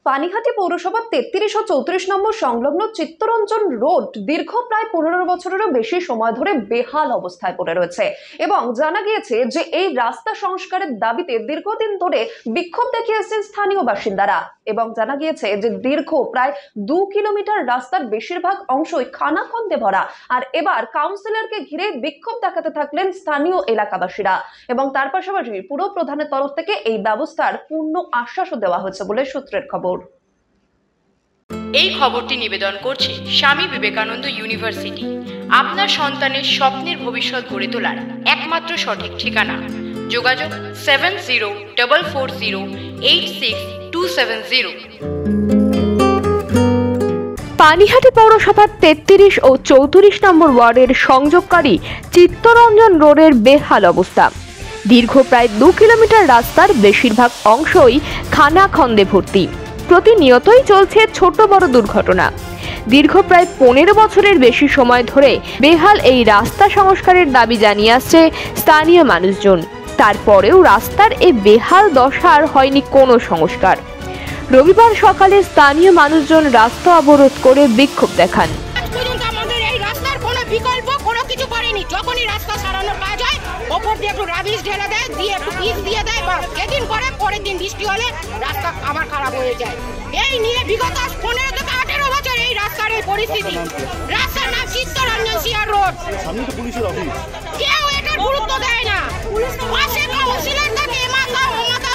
পানিহাটি পৌরসভার 33 ও 34 নম্বর সংলগ্ন চিত্তরঞ্জন রোড দীর্ঘ প্রায় 15 বছরেরও বেশি সময় ধরে বেহাল অবস্থায় পড়ে রয়েছে এবং জানা গিয়েছে যে এই রাস্তা সংস্কারের দাবিতে দীর্ঘদিন ধরে বিক্ষোভ দেখিয়েছেন স্থানীয় বাসিন্দারা এবং জানা গিয়েছে যে দীর্ঘ প্রায় 2 কিলোমিটার রাস্তার বেশিরভাগ অংশই খানাখন্দে ভরা। আর এবার কাউন্সিলরকে ঘিরে বিক্ষোভ দেখাতে থাকলেন স্থানীয় এলাকাবাসীরা এবং তার পাশাপাশি পুর প্রধানের তরফ থেকে এই ব্যবস্থার পূর্ণ আশ্বাসও দেওয়া হয়েছে বলে সূত্রের খবর। এই খবরটি নিবেদন করছে স্বামী বিবেকানন্দ ইউনিভার্সিটি, আপনার সন্তানের স্বপ্নের ভবিষ্যৎ গড়ে তোলার একমাত্র সঠিক ঠিকানা। যোগাযোগ 7044086270। পানিহাটি পৌরসভার 33 ও 34 নম্বর ওয়ার্ডের সংযোগকারী চিত্তরঞ্জন রোডের বেহাল অবস্থা। দীর্ঘ প্রায় 2 কিলোমিটার রাস্তার বেশিরভাগ অংশই খানাখন্দে ভর্তি। প্রতিনিয়তই চলছে ছোট বড় দুর্ঘটনা। দীর্ঘ প্রায় 15 বছরের বেশি সময় ধরে বেহাল এই রাস্তা সংস্কারের দাবি জানিয়ে আসছে স্থানীয় মানুষজন। তারপরেও রাস্তার এই বেহাল দশার হয়নি কোনো সংস্কার। রবিবার সকালে স্থানীয় মানুষজন রাস্তা অবরোধ করে বিক্ষোভ দেখান। আমাদের এই রাস্তার কোনো বিকল্প কোনো কিছু করেনি। যখনই রাস্তা সারানোর কাজ হয় ওপর দিয়ে একটু রাবিশ ঢেলে দেয়, দিয়ে একটু পিচ দিয়ে দেয়, বা যেদিন করে পরের দিন বৃষ্টি হলে রাস্তা আবার খারাপ হয়ে যায়। এই নিয়ে বিগত 15 থেকে 18 বছর এই রাস্তার এই পরিস্থিতি। রাস্তার নাম চিত্তরঞ্জন সিআর রোড। সামনে তো পুলিশের অফিস, কেউ এটার গুরুত্ব দেয় না। পাশে কাউন্সিলর থাকে, মাথা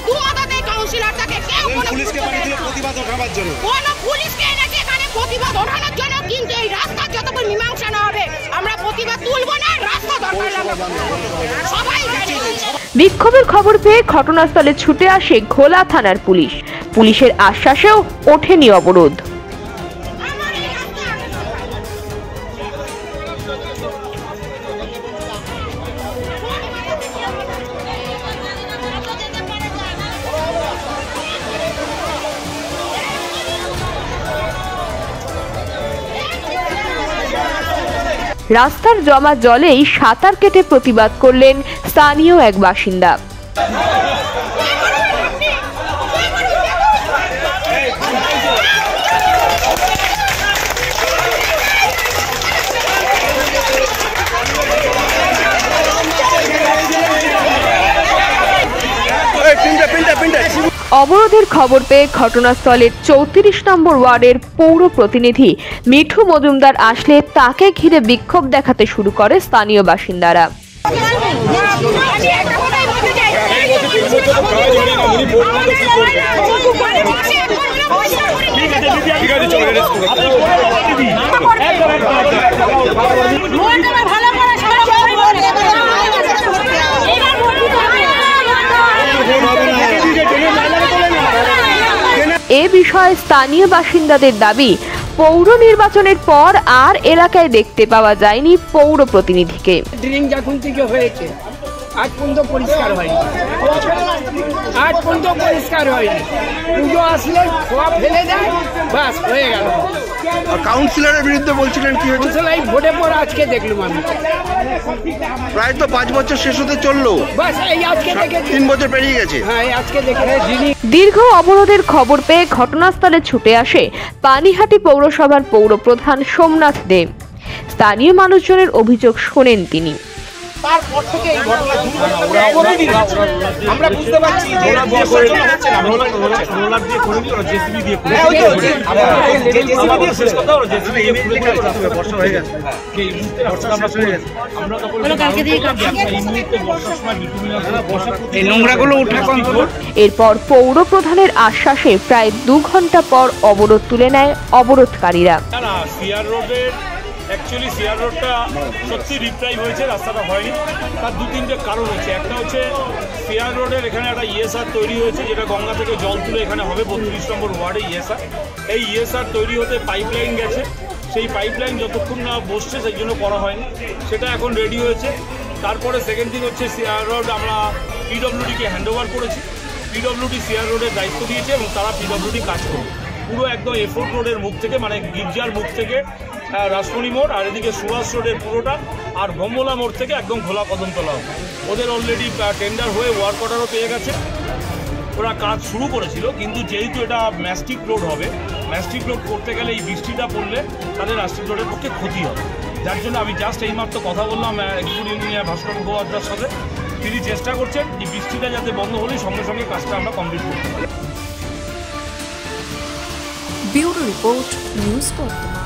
দু মাথাতে কাউন্সিলর থাকে, কেউ কোনো পুলিশকে পাঠিয়েছিল প্রতিবাদ ওঠানোর জন্য, কোনো পুলিশকে এনেছে এখানে প্রতিবাদ ওঠানোর জন্য। কিন্তু এই রাস্তার যতক্ষণ মীমাংসা না হবে আমরা প্রতিবাদ তুলব না। রাস্তা দরকার লাগবে, সবাই জানে। বিক্ষোভের খবর পেয়ে ঘটনাস্থলে ছুটে আসে ঘোলা থানার পুলিশ। পুলিশের আশ্বাসেও ওঠেনি অবরোধ। রাস্তার জমা জলেই সাঁতার কেটে প্রতিবাদ করলেন স্থানীয় এক বাসিন্দা। অবরোধের খবর পেয়ে ঘটনাস্থলের 34 নম্বর ওয়ার্ডের পৌর প্রতিনিধি মিঠু মজুমদার আসলে তাকে ঘিরে বিক্ষোভ দেখাতে শুরু করে স্থানীয় বাসিন্দারা। এ বিষয়ে স্থানীয় বাসিন্দাদের দাবি, পৌর নির্বাচনের পর আর এলাকায় দেখতে পাওয়া যায়নি পৌর প্রতিনিধিকে। ড্রিলিং যখন থেকে হয়েছে আজ পর্যন্ত পরিষ্কার হয়নি, পুজো আসলে খোয়া ফেলে দেয়, বাস হয়ে গেল। কাউন্সিলরের বিরুদ্ধে বলছিলেন কি হয়েছে? ভোটে পর আজকে দেখলাম আমি, প্রায় তো 5 বছর শেষ হতে চললো, বাস এই আজকে দেখে 3 বছর পেরিয়ে গেছে। হ্যাঁ আজকে দেখে। দীর্ঘ অবরোধের খবর পেয়ে ঘটনাস্থলে ছুটে আসে পানিহাটি পৌরসভার পৌর প্রধান সোমনাথ দেব। স্থানীয় মানুষজনের অভিযোগ শোনেন তিনি। তারপর থেকে এই ঘটনা আমরা বুঝতে পারছি যে রোলার দিয়ে করে দিল, জেসিবি দিয়ে করে দিল, শেষ কথা হলো জেসিবি দিয়ে পুরো বর্ষা হয়ে গেছে, এই মুহূর্তে বর্ষা আমরা শুরু হয়ে গেছে। আমরা তো কালকে দিয়ে এই মুহূর্তে বর্ষার সময় এই নোংরাগুলো উঠা কম করব। এরপর পৌর প্রধানের আশ্বাসে প্রায় 2 ঘন্টা পর অবরোধ তুলে নেয় অবরোধকারীরা। সিআর রোডের অ্যাকচুয়ালি সিআর রোডটা সত্যি রিপ্রাইভ হয়েছে, রাস্তাটা হয়নি। তার 2-3টে কারণ হচ্ছে। একটা হচ্ছে সিআর রোডের এখানে একটা ইএসআর তৈরি হয়েছে, যেটা গঙ্গা থেকে জল তুলে এখানে হবে 32 নম্বর ওয়ার্ডে ইএসআর। এই ইএসআর তৈরি হতে পাইপলাইন গেছে, সেই পাইপলাইন যতক্ষণ না বসছে সেই জন্য করা হয়নি, সেটা এখন রেডি হয়েছে। তারপরে সেকেন্ড থিং হচ্ছে সিআর রোড আমরা পিডব্লিউডিকে হ্যান্ড ওভার করেছি। পিডব্লিউডি সিআর রোডের দায়িত্ব দিয়েছে এবং তারা পিডব্লিউডি কাজ করবে পুরো একদম এফোর্ট রোডের মুখ থেকে, মানে গির্জার মুখ থেকে রাসমণি মোড়, আর এদিকে সুভাষ রোডের পুরোটা, আর ভম্বলা মোড় থেকে একদম খোলা কদমতলা। ওদের অলরেডি টেন্ডার হয়ে ওয়ার্ক অর্ডারও পেয়ে গেছে। ওরা কাজ শুরু করেছিল, কিন্তু যেহেতু এটা ম্যাস্টিক রোড হবে, ম্যাস্টিক রোড করতে গেলে এই বৃষ্টিটা পড়লে তাদের ম্যাস্টিক রোডের পক্ষে ক্ষতি হবে। যার জন্য আমি জাস্ট এইমাত্র কথা বললাম এক্সিকিউটিভ ইঞ্জিনিয়ার ভাস্কর মুখোপাধ্যায়ের সাথে। তিনি চেষ্টা করছেন যে বৃষ্টিটা যাতে বন্ধ হলেই সঙ্গে সঙ্গে কাজটা আমরা কমপ্লিট করতে পারি। ব্যুরো রিপোর্ট, নিউজ বর্তমান।